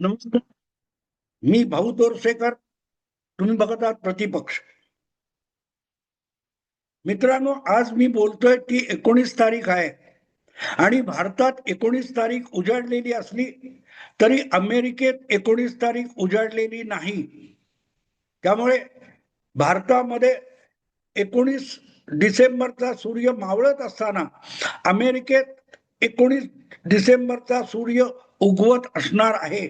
नमस्कार. मी भाऊ तोरसेकर. तुम्ही बघत आहात प्रतिपक्ष. मित्रांनो, आज मी बोलतोय ती 19 तारीख आहे आणि भारतात 19 तारीख उजाडलेली असली तरी अमेरिकेत 19 तारीख उजाडलेली नाही. त्यामुळे भारतामध्ये 19 डिसेंबरचा सूर्य मावळत असताना अमेरिकेत 19 डिसेंबरचा सूर्य उगवत असणार आहे.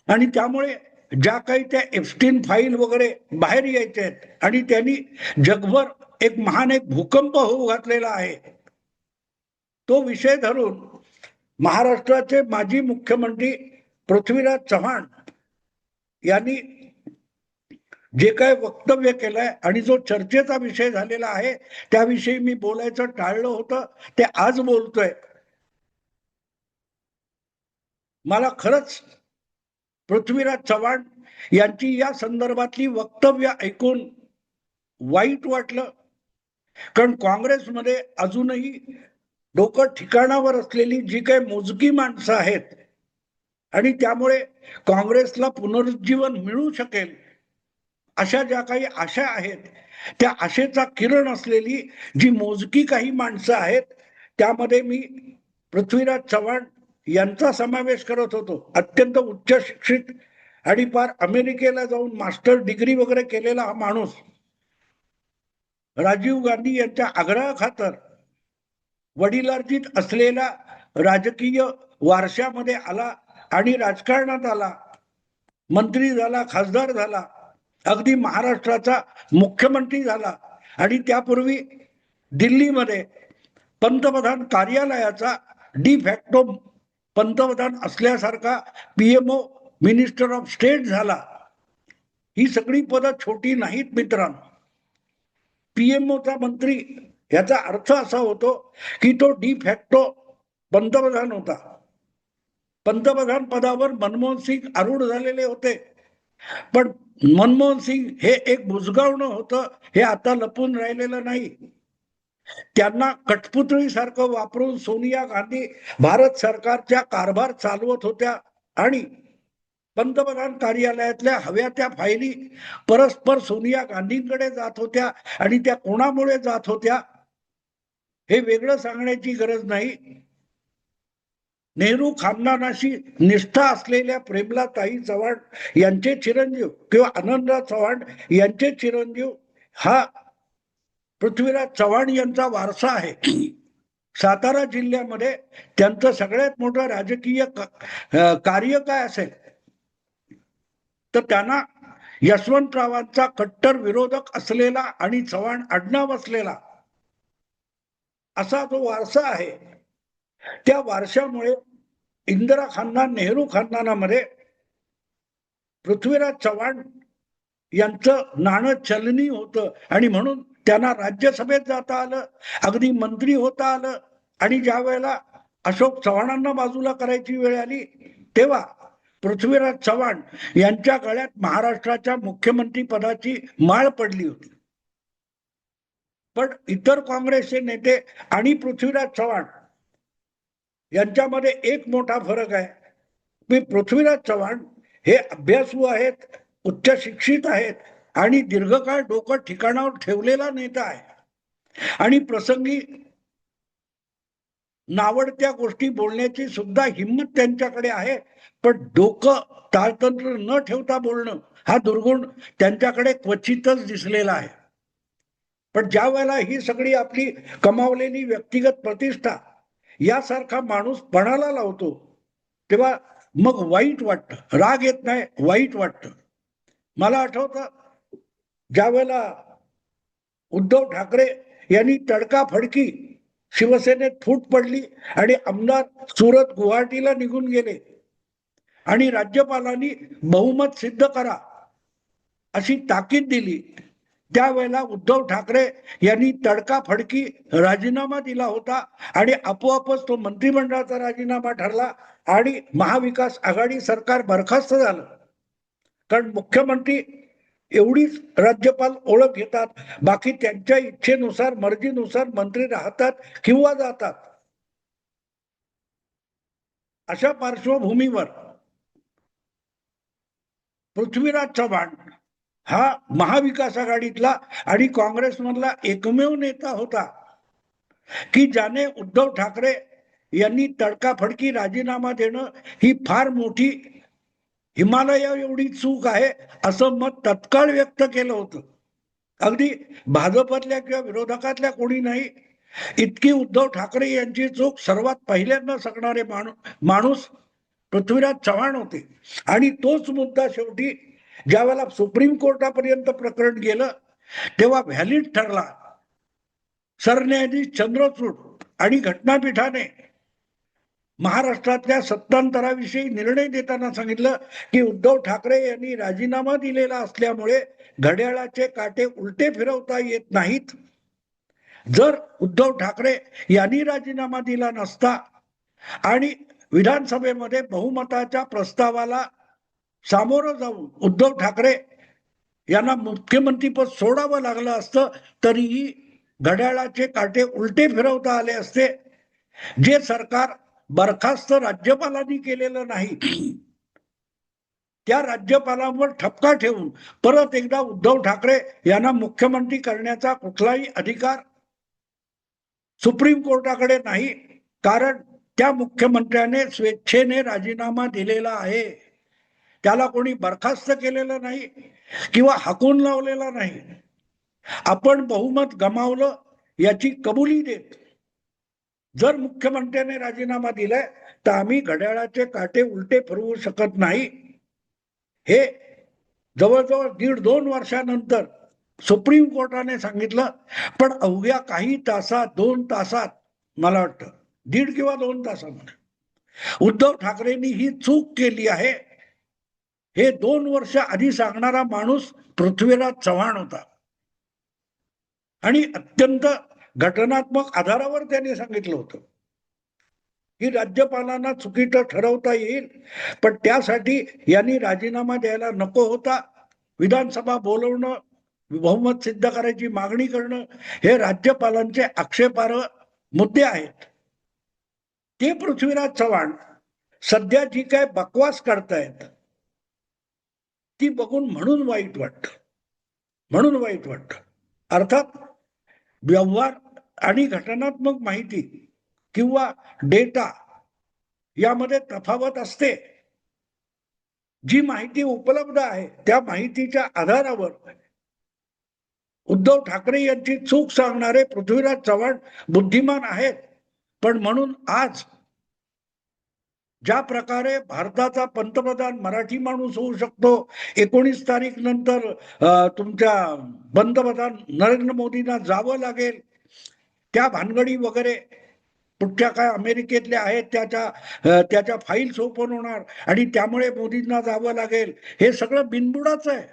आणि त्यामुळे ज्या काही त्या एप्स्टीन फाईल वगैरे बाहेर यायच्या आहेत आणि त्यांनी जगभर एक भूकंप होऊ घातलेला आहे. तो विषय धरून महाराष्ट्राचे माजी मुख्यमंत्री पृथ्वीराज चव्हाण यांनी जे काय वक्तव्य केलंय आणि जो चर्चेचा विषय झालेला आहे त्याविषयी मी बोलायचं टाळलं होतं, ते आज बोलतोय. मला खरंच पृथ्वीराज चव्हाण यांची या संदर्भातली वक्तव्य ऐकून वाईट वाटलं. कारण काँग्रेसमध्ये अजूनही डोकं ठिकाणावर असलेली जी काही मोजकी माणसं आहेत आणि त्यामुळे काँग्रेसला पुनरुज्जीवन मिळू शकेल अशा ज्या काही आशा आहेत, त्या आशेचा किरण असलेली जी मोजकी काही माणसं आहेत त्यामध्ये मी पृथ्वीराज चव्हाण यांचा समावेश करत होतो. अत्यंत उच्च शिक्षित आणि फार अमेरिकेला जाऊन मास्टर डिग्री वगैरे केलेला हा माणूस राजीव गांधी यांच्या आग्रहाखातर वडिलार्जित असलेल्या राजकीय वारशामध्ये आला आणि राजकारणात आला, मंत्री झाला, खासदार झाला, अगदी महाराष्ट्राचा मुख्यमंत्री झाला आणि त्यापूर्वी दिल्लीमध्ये पंतप्रधान कार्यालयाचा डी फॅक्टो पंतप्रधान असल्यासारखा पीएमओ मिनिस्टर ऑफ स्टेट झाला. ही सगळी पदं छोटी नाहीत मित्रांनो. पीएमओचा मंत्री याचा अर्थ असा होतो की तो डी फॅक्टो पंतप्रधान होता. पंतप्रधान पदावर मनमोहन सिंग आरूढ झालेले होते, पण मनमोहन सिंग हे एक बुजगावणं होतं हे आता लपून राहिलेलं नाही. त्यांना कठपुतळी सारखं वापरून सोनिया गांधी भारत सरकारच्या कारभार चालवत होत्या आणि पंतप्रधान कार्यालयातल्या हव्या त्या फायली परस्पर सोनिया गांधींकडे जात होत्या आणि त्या कोणामुळे जात होत्या हे वेगळं सांगण्याची गरज नाही. नेहरू खानदानाशी निष्ठा असलेल्या प्रेमलाताई चव्हाण यांचे चिरंजीव किंवा आनंदराव चव्हाण यांचे चिरंजीव हा पृथ्वीराज चव्हाण यांचा वारसा आहे. सातारा जिल्ह्यामध्ये त्यांचं सगळ्यात मोठं राजकीय कार्य काय असेल तर त्यांना यशवंतरावांचा कट्टर विरोधक असलेला आणि चव्हाण आडनाव असलेला असा जो वारसा आहे, त्या वारशामुळे इंदिरा खानदान नेहरू खानदानामध्ये पृथ्वीराज चव्हाण यांचं नाणं चलनी होतं आणि म्हणून त्यांना राज्यसभेत जाता आलं, अगदी मंत्री होता आलं. आणि ज्या वेळेला अशोक चव्हाणांना बाजूला करायची वेळ आली तेव्हा पृथ्वीराज चव्हाण यांच्या गळ्यात महाराष्ट्राच्या मुख्यमंत्री पदाची माळ पडली होती. पण इतर काँग्रेसचे नेते आणि पृथ्वीराज चव्हाण यांच्यामध्ये एक मोठा फरक आहे की पृथ्वीराज चव्हाण हे अभ्यासू आहेत, उच्च शिक्षित आहेत आणि दीर्घकाळ डोकं ठिकाणावर ठेवलेला नेता आहे आणि प्रसंगी नावडत्या गोष्टी बोलण्याची सुद्धा हिंमत त्यांच्याकडे आहे. पण डोकं ताळतंत्र न ठेवता बोलणं हा दुर्गुण त्यांच्याकडे क्वचितच दिसलेला आहे. पण ज्या वेळेला ही सगळी आपली कमावलेली व्यक्तिगत प्रतिष्ठा यासारखा माणूस पणाला लावतो तेव्हा मग वाईट वाटतं. राग येत नाही, वाईट वाटतं. मला आठवतं ज्या वेळेला उद्धव ठाकरे यांनी तडकाफडकी शिवसेनेत फूट पडली आणि आमदार सुरत गुवाहाटीला निघून गेले आणि राज्यपालांनी बहुमत सिद्ध करा अशी ताकीद दिली, त्यावेळेला उद्धव ठाकरे यांनी तडकाफडकी राजीनामा दिला होता आणि आपोआपच तो मंत्रिमंडळाचा राजीनामा ठरला आणि महाविकास आघाडी सरकार बरखास्त झालं. कारण मुख्यमंत्री एवढीच राज्यपाल ओळख घेतात, बाकी त्यांच्या इच्छेनुसार मर्जीनुसार मंत्री राहतात किंवा जातात. अशा पार्श्वभूमीवर पृथ्वीराज चव्हाण हा महाविकास आघाडीतला आणि काँग्रेसमधला एकमेव नेता होता की ज्याने उद्धव ठाकरे यांनी तडकाफडकी राजीनामा देणं ही फार मोठी हिमालया एवढी चूक आहे असं मत तत्काळ व्यक्त केलं होतं. अगदी भाजपतल्या किंवा विरोधकातल्या कोणी नाही, इतकी उद्धव ठाकरे यांची चूक सर्वात पहिल्यांदा सांगणारे माणूस पृथ्वीराज चव्हाण होते. आणि तोच मुद्दा शेवटी ज्या वेळेला सुप्रीम कोर्टापर्यंत प्रकरण गेलं तेव्हा व्हॅलिड ठरला. सरन्यायाधीश चंद्रचूड आणि घटनापीठाने महाराष्ट्रातल्या सत्तांतराविषयी निर्णय देताना सांगितलं की उद्धव ठाकरे यांनी राजीनामा दिलेला असल्यामुळे घड्याळाचे काटे उलटे फिरवता येत नाहीत. जर उद्धव ठाकरे यांनी राजीनामा दिला नसता आणि विधानसभेमध्ये बहुमताच्या प्रस्तावाला सामोरं जाऊन उद्धव ठाकरे यांना मुख्यमंत्रीपद सोडावं लागलं असतं तरीही घड्याळाचे काटे उलटे फिरवता आले असते. जे सरकार बरखास्त राज्यपालांनी केलेलं नाही त्या राज्यपालांवर ठपका ठेवून परत एकदा उद्धव ठाकरे यांना मुख्यमंत्री करण्याचा कुठलाही अधिकार सुप्रीम कोर्टाकडे नाही, कारण त्या मुख्यमंत्र्याने स्वेच्छेने राजीनामा दिलेला आहे. त्याला कोणी बरखास्त केलेलं नाही किंवा हाकून लावलेला नाही. आपण बहुमत गमावलं याची कबुली देत जर मुख्यमंत्र्याने राजीनामा दिलाय तर आम्ही घड्याळाचे काटे उलटे फिरवू शकत नाही. हे जवळजवळ 1.5-2 वर्षानंतर सुप्रीम कोर्टाने सांगितलं. पण अवघ्या काही तासात 2 तासात मला वाटतं 1.5 किंवा 2 तासामध्ये उद्धव ठाकरेंनी ही चूक केली आहे हे 2 वर्ष आधी सांगणारा माणूस पृथ्वीराज चव्हाण होता. आणि अत्यंत घटनात्मक आधारावर त्यांनी सांगितलं होतं की राज्यपालांना चुकीचं ठरवता येईल, पण त्यासाठी यांनी राजीनामा द्यायला नको होता. विधानसभा बोलवणं, बहुमत सिद्ध करायची मागणी करणं हे राज्यपालांचे आक्षेपार्ह मुद्दे आहेत. ते पृथ्वीराज चव्हाण सध्या जी काय बकवास करतायत ती बघून म्हणून वाईट वाटतं. अर्थात व्यवहार आणि घटनात्मक माहिती किंवा डेटा यामध्ये तफावत असते. जी माहिती उपलब्ध आहे त्या माहितीच्या आधारावर उद्धव ठाकरे यांची चूक सांगणारे पृथ्वीराज चव्हाण बुद्धिमान आहेत. पण म्हणून आज ज्या प्रकारे भारताचा पंतप्रधान मराठी माणूस होऊ शकतो, 19 तारीख नंतर तुमच्या पंतप्रधान नरेंद्र मोदींना जावं लागेल, त्या भानगडी वगैरे कुठच्या काय अमेरिकेतल्या आहेत त्याच्या फाईल्स ओपन होणार आणि त्यामुळे मोदींना जावं लागेल, हे सगळं बिनबुडाचं आहे.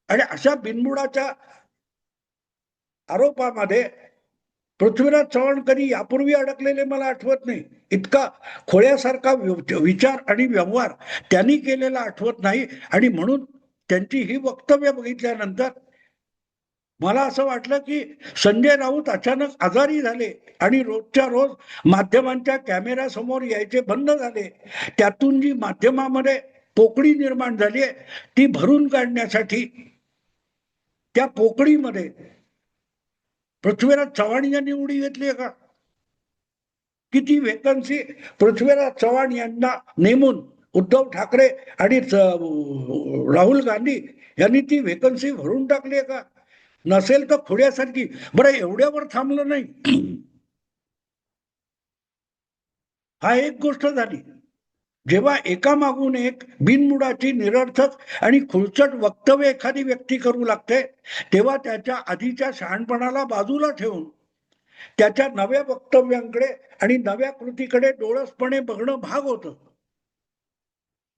आणि अशा बिनबुडाच्या आरोपामध्ये पृथ्वीराज चव्हाण कधी यापूर्वी अडकलेले मला आठवत नाही. इतका खोळ्यासारखा विचार आणि व्यवहार त्यांनी केलेला आठवत नाही. आणि म्हणून त्यांची ही वक्तव्य बघितल्यानंतर मला असं वाटलं की संजय राऊत अचानक आजारी झाले आणि रोजच्या रोज माध्यमांच्या कॅमेरा समोर यायचे बंद झाले. त्यातून जी माध्यमामध्ये पोकळी निर्माण झाली आहे ती भरून काढण्यासाठी त्या पोकळीमध्ये पृथ्वीराज चव्हाण यांनी उडी घेतली आहे का? किती वेकन्सी पृथ्वीराज चव्हाण यांना नेमून उद्धव ठाकरे आणि राहुल गांधी यांनी ती वेकन्सी भरून टाकली आहे का? नसेल तर खोड्यासारखी. बरं, एवढ्यावर थांबलं नाही. हा एक गोष्ट झाली. जेव्हा एकामागून एक बिनमुडाची निरर्थक आणि खुळचट वक्तव्य एखादी व्यक्ती करू लागते तेव्हा त्याच्या आधीच्या शहाणपणाला बाजूला ठेवून त्याच्या नव्या वक्तव्यांकडे आणि नव्या कृतीकडे डोळसपणे बघणं भाग होतं.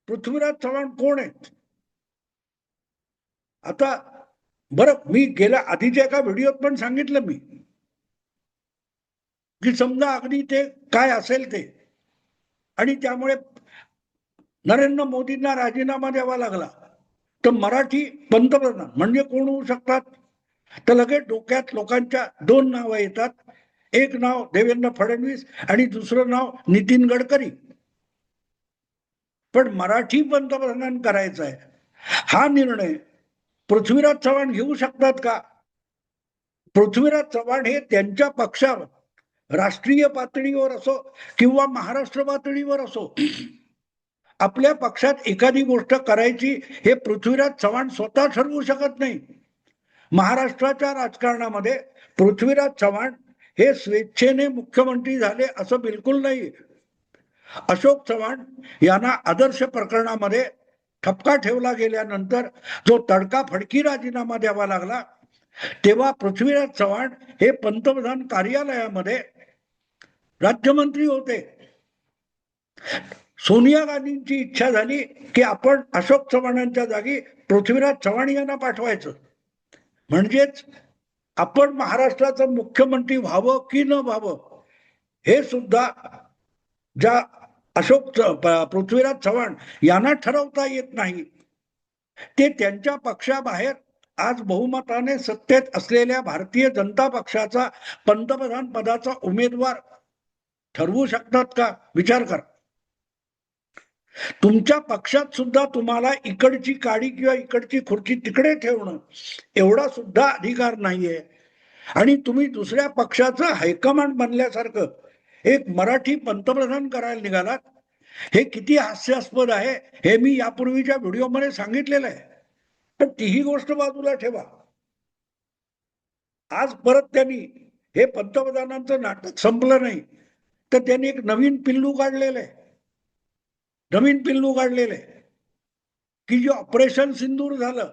पृथ्वीराज चव्हाण कोण आहेत? आता बरं, मी गेल्या आधीच्या एका व्हिडिओत पण सांगितलं मी की समजा अगदी ते काय असेल ते आणि त्यामुळे नरेंद्र मोदींना राजीनामा द्यावा लागला तर मराठी पंतप्रधान म्हणजे कोण होऊ शकतात? तर लगेच डोक्यात लोकांच्या 2 नावं येतात. एक नाव देवेंद्र फडणवीस आणि दुसरं नाव नितीन गडकरी. पण मराठी पंतप्रधान करायचं आहे हा निर्णय पृथ्वीराज चव्हाण घेऊ शकतात का? पृथ्वीराज चव्हाण हे त्यांच्या पक्षावर राष्ट्रीय पातळीवर असो किंवा महाराष्ट्र पातळीवर असो आपल्या पक्षात एखादी गोष्ट करायची हे पृथ्वीराज चव्हाण स्वतः ठरवू शकत नाही. महाराष्ट्राच्या राजकारणामध्ये पृथ्वीराज चव्हाण हे स्वेच्छेने मुख्यमंत्री झाले असं बिलकुल नाही. अशोक चव्हाण यांना आदर्श प्रकरणामध्ये ठपका ठेवला गेल्यानंतर जो तडकाफडकी राजीनामा द्यावा लागला तेव्हा पृथ्वीराज चव्हाण हे पंतप्रधान कार्यालयामध्ये राज्यमंत्री होते. सोनिया गांधींची इच्छा झाली की आपण अशोक चव्हाणांच्या जागी पृथ्वीराज चव्हाण यांना पाठवायचं, म्हणजेच आपण महाराष्ट्राचं मुख्यमंत्री व्हावं की न व्हावं हे सुद्धा ज्या पृथ्वीराज चव्हाण यांना ठरवता येत नाही. ते त्यांच्या पक्षाबाहेर आज बहुमताने सत्तेत असलेल्या भारतीय जनता पक्षाचा पंतप्रधान पदाचा उमेदवार ठरवू शकतात का? विचार करा. तुमच्या पक्षात सुद्धा तुम्हाला इकडची काडी किंवा इकडची खुर्ची तिकडे ठेवणं एवढा सुद्धा अधिकार नाहीये. आणि तुम्ही दुसऱ्या पक्षाचं हायकमांड बनल्यासारखं एक मराठी पंतप्रधान करायला निघालात. हे किती हास्यास्पद आहे हे मी यापूर्वीच्या व्हिडिओमध्ये सांगितलेलं आहे. पण तीही गोष्ट बाजूला ठेवा. आज परत त्यांनी हे पंतप्रधानांचं नाटक संपलं नाही तर त्यांनी एक नवीन पिल्लू काढलेलं आहे. की जे ऑपरेशन सिंदूर झालं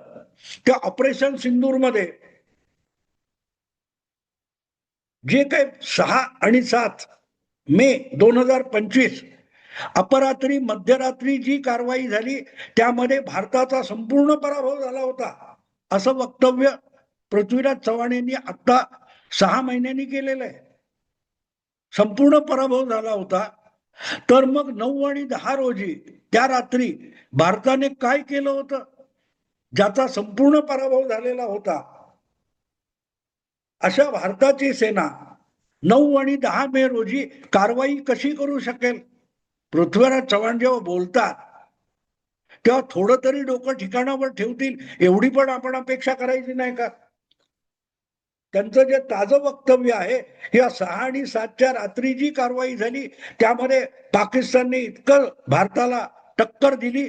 त्या ऑपरेशन सिंदूर मध्ये जे काही 6 आणि 7 मे 2025 अपरात्री मध्यरात्री जी कारवाई झाली त्यामध्ये भारताचा संपूर्ण पराभव झाला होता असं वक्तव्य पृथ्वीराज चव्हाण यांनी आता 6 महिन्यांनी केलेलं आहे. संपूर्ण पराभव झाला होता. तर मग 9 आणि 10 रोजी त्या रात्री भारताने काय केलं होतं ज्याचा संपूर्ण पराभव झालेला होता. अशा भारताची सेना 9 आणि 10 मे रोजी कारवाई कशी करू शकेल? पृथ्वीराज चव्हाण जेव्हा बोलतात तेव्हा थोडं तरी डोकं ठिकाणावर ठेवतील एवढी पण आपण अपेक्षा करायची नाही का? त्यांचं जे ताजं वक्तव्य आहे या 6 आणि 7च्या रात्री जी कारवाई झाली त्यामध्ये पाकिस्तानने इतकं भारताला टक्कर दिली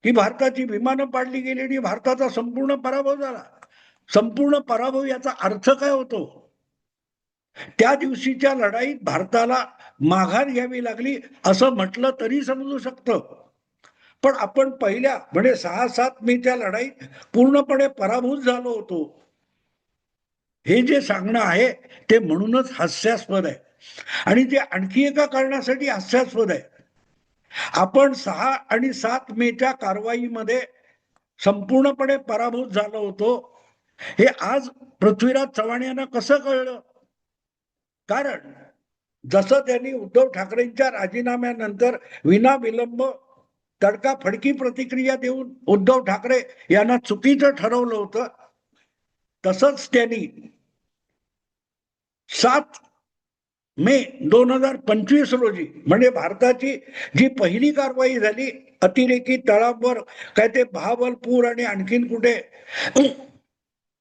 की भारताची विमानं पाडली गेली आणि भारताचा संपूर्ण पराभव झाला. संपूर्ण पराभव याचा अर्थ काय होतो? त्या दिवशीच्या लढाईत भारताला माघार घ्यावी लागली असं म्हटलं तरी समजू शकतं. पण आपण पहिल्या म्हणजे 6-7 मेच्या लढाईत पूर्णपणे पराभूत झालो होतो हे जे सांगणं आहे ते म्हणूनच हास्यास्पद आहे. आणि ते आणखी एका कारणासाठी हास्यास्पद आहे. आपण 6 आणि 7 मेच्या कारवाईमध्ये संपूर्णपणे पराभूत झालो होतो हे आज पृथ्वीराज चव्हाण यांना कसं कळलं? कारण जसं त्यांनी उद्धव ठाकरेंच्या राजीनाम्यानंतर विनाविलंब तडकाफडकी प्रतिक्रिया देऊन उद्धव ठाकरे यांना चुकीचं ठरवलं होतं तसंच त्यांनी 7 मे 2025 रोजी म्हणजे भारताची जी पहिली कारवाई झाली अतिरेकी तळावर काय ते बहावलपूर आणि आणखीन कुठे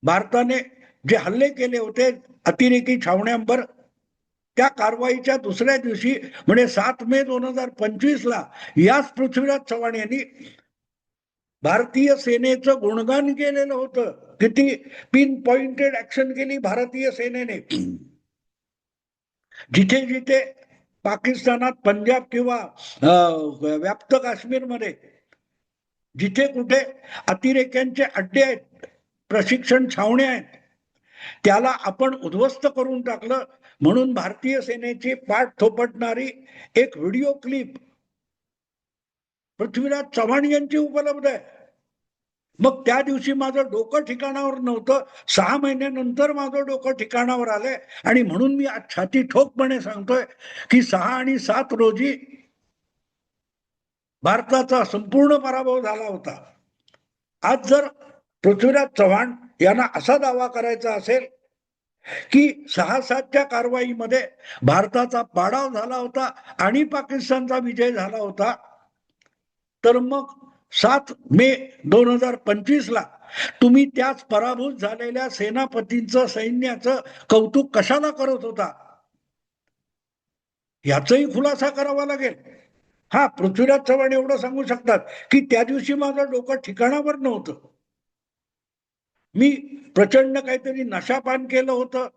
भारताने जे हल्ले केले होते अतिरेकी छावण्यांवर त्या कारवाईच्या दुसऱ्या दिवशी म्हणजे 7 मे 2025 ला याच पृथ्वीराज चव्हाण यांनी भारतीय सेनेचं गुणगान केलेलं होतं. किती पिन पॉइंटेड ऍक्शन केली भारतीय सेनेने. जिथे जिथे पाकिस्तानात पंजाब किंवा व्याप्त काश्मीरमध्ये जिथे कुठे अतिरेक्यांचे अड्डे आहेत प्रशिक्षण छावण्या आहेत त्याला आपण उद्ध्वस्त करून टाकलं. म्हणून भारतीय सेनेची पाठ थोपटणारी एक व्हिडिओ क्लिप पृथ्वीराज चव्हाण यांची उपलब्ध आहे. मग त्या दिवशी माझं डोकं ठिकाणावर नव्हतं. 6 महिन्यानंतर माझं डोकं ठिकाणावर आलंय आणि म्हणून मी आज छाती ठोकपणे सांगतोय की 6 आणि 7 रोजी भारताचा संपूर्ण पराभव झाला होता. आज जर पृथ्वीराज चव्हाण यांना असा दावा करायचा असेल की 6-7च्या कारवाईमध्ये भारताचा पाडाव झाला होता आणि पाकिस्तानचा विजय झाला होता तर मग 7 मे 2025 ला तुम्ही त्याच पराभूत झालेल्या सेनापतींचं सैन्याचं कौतुक कशाला करत होता, याचाही खुलासा करावा लागेल. हा, पृथ्वीराज चव्हाण एवढं सांगू शकतात की त्या दिवशी माझं डोकं ठिकाणावर नव्हतं, मी प्रचंड काहीतरी नशापान केलं होतं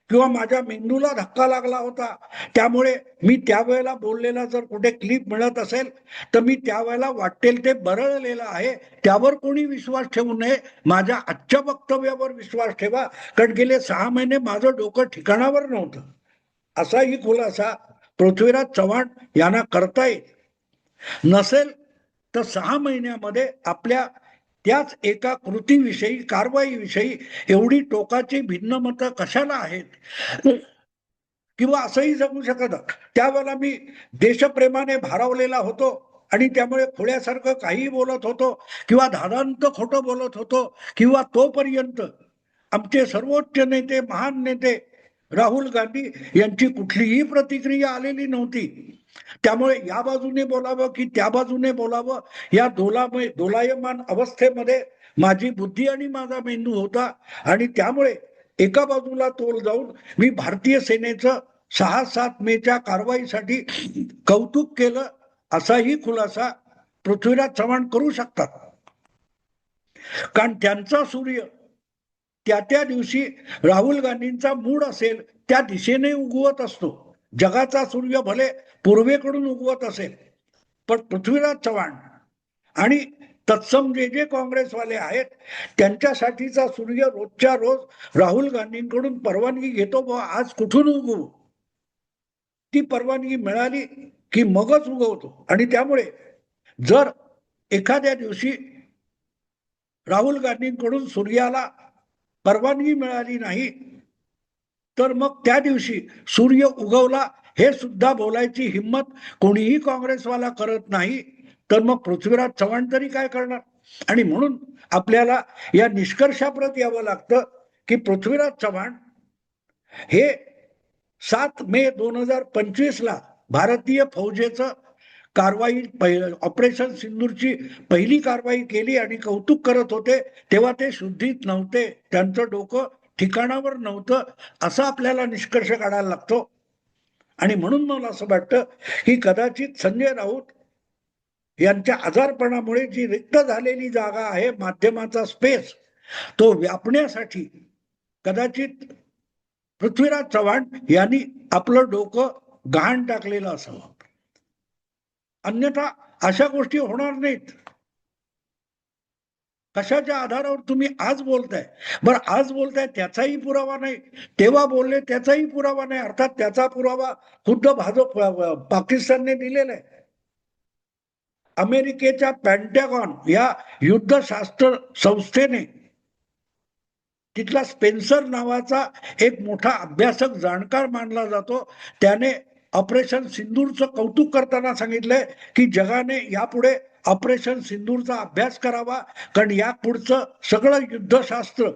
किंवा माझ्या मेंदूला धक्का लागला होता, त्यामुळे मी त्यावेळेला बोललेला जर कुठे क्लिप मिळत असेल तर मी त्यावेळेला वाटेल ते बरळलेलं आहे, त्यावर कोणी विश्वास ठेवू नये. माझ्या आजच्या वक्तव्यावर विश्वास ठेवा, कारण गेले 6 महिने माझं डोकं ठिकाणावर नव्हतं. असाही खुलासा पृथ्वीराज चव्हाण यांना करता येईल. नसेल तर 6 महिन्यामध्ये आपल्या त्याच एका कृतीविषयी, कारवाईविषयी एवढी टोकाची भिन्न मतं कशाला आहेत. किंवा असंही जगू शकत, त्यावेळेला मी देशप्रेमाने भारावलेला होतो आणि त्यामुळे खोड्यासारखं काही बोलत होतो किंवा धादांत खोटं बोलत होतो, किंवा तोपर्यंत आमचे सर्वोच्च नेते, महान नेते राहुल गांधी यांची कुठलीही प्रतिक्रिया आलेली नव्हती. त्यामुळे या बाजूने बोलावं की त्या बाजूने बोलावं, या दोलायमान अवस्थेमध्ये माझी बुद्धी आणि माझा मेंदू होता, आणि त्यामुळे एका बाजूला तोल जाऊन मी भारतीय सेनेचं 6-7 मेच्या कारवाईसाठी कौतुक केलं, असाही खुलासा पृथ्वीराज चव्हाण करू शकतात. कारण त्यांचा सूर्य त्या त्या दिवशी राहुल गांधींचा मूड असेल त्या दिशेने उगवत असतो. जगाचा सूर्य भले पूर्वेकडून उगवत असेल, पण पृथ्वीराज चव्हाण आणि तत्सम जे जे काँग्रेसवाले आहेत त्यांच्यासाठीचा सूर्य रोजच्या रोज राहुल गांधींकडून परवानगी घेतो, व आज कुठून उगवू, ती परवानगी मिळाली की मगच उगवतो. आणि त्यामुळे जर एखाद्या दिवशी राहुल गांधींकडून सूर्याला परवानगी मिळाली नाही तर मग त्या दिवशी सूर्य उगवला हे सुद्धा बोलायची हिम्मत कोणीही काँग्रेसवाला करत नाही, तर मग पृथ्वीराज चव्हाण तरी काय करणार. आणि म्हणून आपल्याला या निष्कर्षाप्रत यावं लागतं की पृथ्वीराज चव्हाण हे 7 मे 2025 ला भारतीय फौजेचं कारवाई, ऑपरेशन सिंदूरची पहिली कारवाई केली आणि कौतुक करत होते, तेव्हा ते शुद्धीत नव्हते, त्यांचं डोकं ठिकाणावर नव्हतं, असा आपल्याला निष्कर्ष काढायला लागतो. आणि म्हणून मला असं वाटतं की कदाचित संजय राऊत यांच्या आजारपणामुळे जी रिक्त झालेली जागा आहे, माध्यमाचा स्पेस, तो व्यापण्यासाठी कदाचित पृथ्वीराज चव्हाण यांनी आपलं डोकं गहाण टाकलेलं असावं. अन्यथा अशा गोष्टी होणार नाहीत. कशाच्या आधारावर तुम्ही आज बोलताय, बरं आज बोलताय त्याचाही पुरावा नाही, तेव्हा बोलले त्याचाही पुरावा नाही, अर्थात त्याचा पुरावा खुद्द भाजप पाकिस्तानने दिलेला आहे. अमेरिकेच्या पेंटॅगॉन या युद्धशास्त्र संस्थेने, तिथला स्पेन्सर नावाचा एक मोठा अभ्यासक, जाणकार मानला जातो, त्याने ऑपरेशन सिंदूरचं कौतुक करताना सांगितलंय की जगाने यापुढे ऑपरेशन सिंदूरचा अभ्यास करावा, कारण या पुढचं सगळं युद्धशास्त्र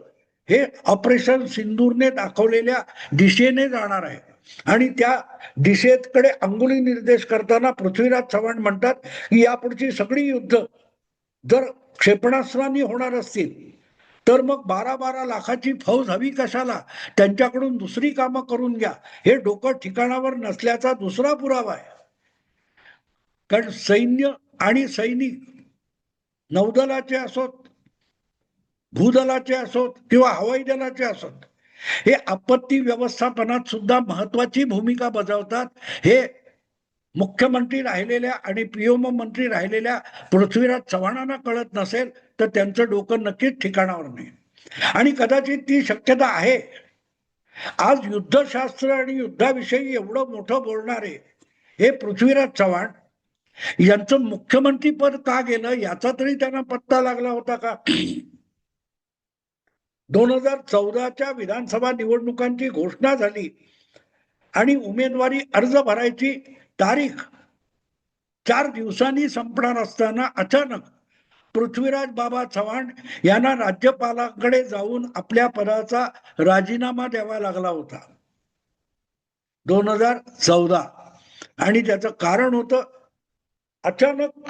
हे ऑपरेशन सिंदूरने दाखवलेल्या दिशेने जाणार आहे. आणि त्या दिशेकडे अंगुली निर्देश करताना पृथ्वीराज चव्हाण म्हणतात की यापुढची सगळी युद्ध जर क्षेपणास्त्रांनी होणार असतील तर मग 12-12 लाखाची फौज हवी कशाला, त्यांच्याकडून दुसरी कामं करून घ्या. हे डोकं ठिकाणावर नसल्याचा दुसरा पुरावा आहे. कारण सैन्य आणि सैनिक, नौदलाचे असोत, भूदलाचे असोत किंवा हवाई दलाचे असोत, हे आपत्ती व्यवस्थापनात सुद्धा महत्वाची भूमिका बजावतात. हे मुख्यमंत्री राहिलेल्या आणि पीएमओ मंत्री राहिलेल्या पृथ्वीराज चव्हाणांना कळत नसेल तर त्यांचं डोकं नक्कीच ठिकाणावर नाही. आणि कदाचित ती शक्यता आहे. आज युद्धशास्त्र आणि युद्धाविषयी एवढं मोठं बोलणारे हे पृथ्वीराज चव्हाण यांचं मुख्यमंत्री पद का गेलं याचा तरी त्यांना पत्ता लागला होता का. 2014च्या विधानसभा निवडणुकांची घोषणा झाली आणि उमेदवारी अर्ज भरायची तारीख 4 दिवसांनी संपणार असताना अचानक पृथ्वीराज बाबा चव्हाण यांना राज्यपालांकडे जाऊन आपल्या पदाचा राजीनामा द्यावा लागला होता 2014. आणि त्याचं कारण होतं अचानक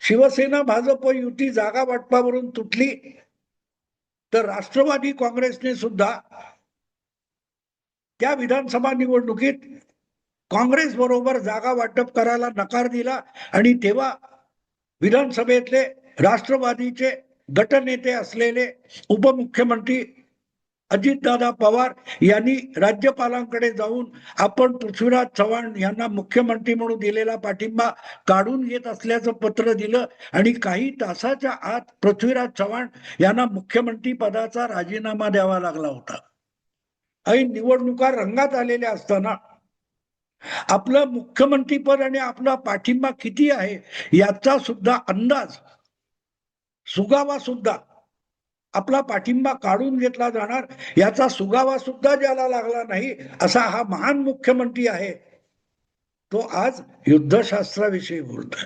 शिवसेना भाजप युती जागा वाटपावरून तुटली तर राष्ट्रवादी काँग्रेसने सुद्धा त्या विधानसभा निवडणुकीत काँग्रेस बरोबर जागा वाटप करायला नकार दिला आणि तेव्हा विधानसभेतले राष्ट्रवादीचे गटनेते असलेले उपमुख्यमंत्री अजितदादा पवार यांनी राज्यपालांकडे जाऊन आपण पृथ्वीराज चव्हाण यांना मुख्यमंत्री म्हणून दिलेला पाठिंबा काढून घेत असल्याचं पत्र दिलं आणि काही तासाच्या आत पृथ्वीराज चव्हाण यांना मुख्यमंत्री पदाचा राजीनामा द्यावा लागला होता. ऐन निवडणुका रंगात आलेल्या असताना आपलं मुख्यमंत्रीपद आणि आपला पाठिंबा किती आहे याचा सुद्धा अंदाज सुगावा सुद्धा आपला पाठिंबा काढून घेतला जाणार याचा सुगावा सुद्धा ज्याला लागला नाही असा हा महान मुख्यमंत्री आहे तो आज युद्धशास्त्राविषयी बोलतोय.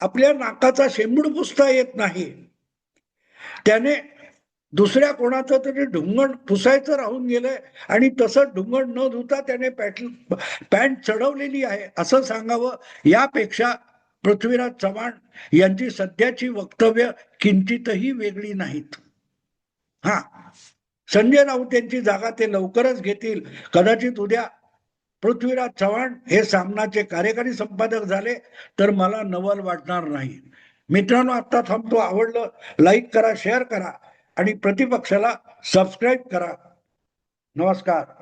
आपल्या नाकाचा शेंबूड पुसता येत नाही त्याने दुसऱ्या कोणाचं तरी ढुंगण पुसायचं राहून गेलंय आणि तसं ढुंगण न धुता त्याने पॅन्ट चढवलेली आहे असं सांगावं यापेक्षा पृथ्वीराज चव्हाण यांची सध्याची वक्तव्य किंचितही वेगळी नाहीत. हा, संजय राऊत यांची जागा ते लवकरच घेतील. कदाचित उद्या पृथ्वीराज चव्हाण हे सामनाचे कार्यकारी संपादक झाले तर मला नवल वाटणार नाही. मित्रांनो, आता थांबतो. आवडलं लाईक करा, शेअर करा आणि प्रतिपक्षाला सबस्क्राईब करा. नमस्कार.